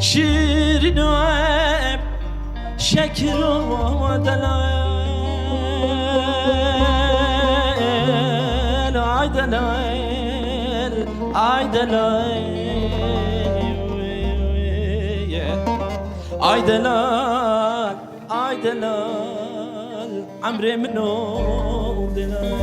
شیرین و شکر و دلال آی دلال آی دلال آی دلال آی دلال عمري منو دلال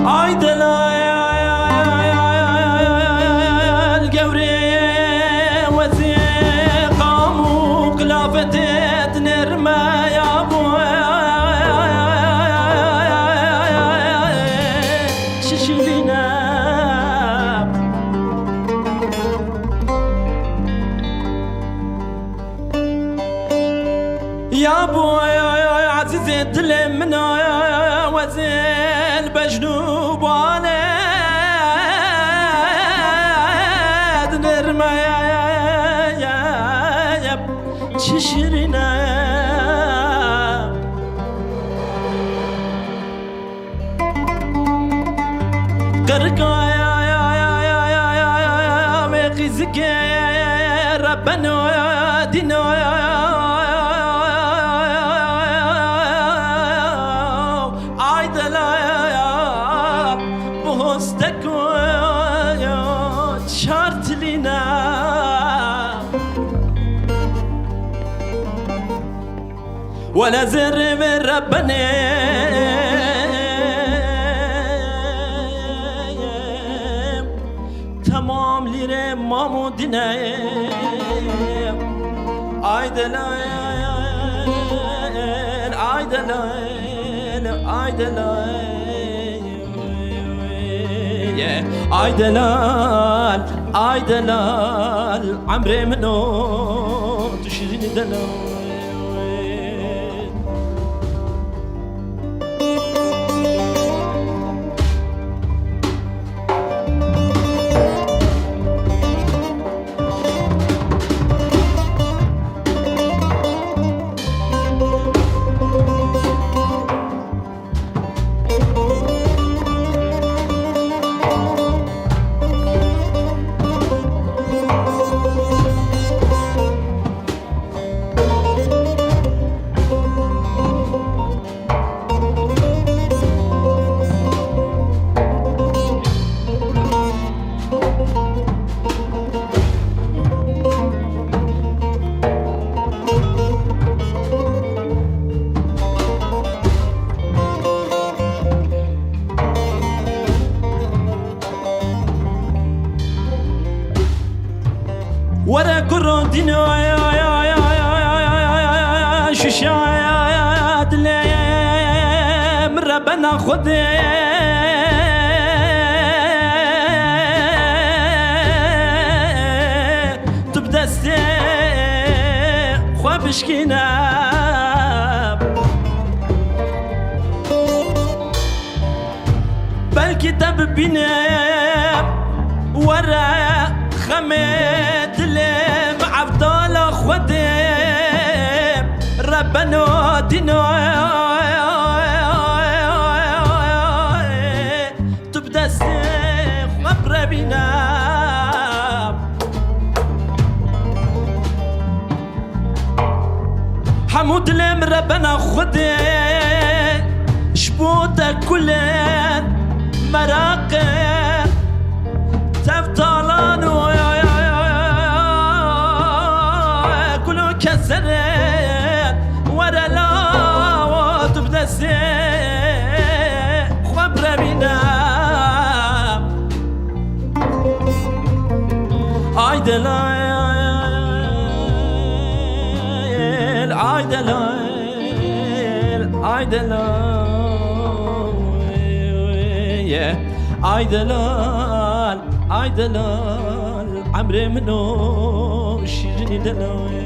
آی دلال قوري وثيقة وقلافتت نرمى يا ابو ششلينا يا ابو عزيزي تلمنا وزين بجنوب ولد نرمى يا تشرنا قرقا يا ميقزك ربنا دينا ولا زر من ربنا تمام ليرة مامودنا عيدلال عيدلال عيدلال عيدلال عيدلال عمري منو تشريني دلال ورا كرو دينو ششاد لي من ربنا خذ تبدا خوا بشكينا بالكتاب بينا ورا خمد لم عبدال خدم ربنا دينا تبدا خبر بينا حمود لم ربنا خدم شبوتك كل مراقب تفتالات ay دلال عمري منو شيرني دلال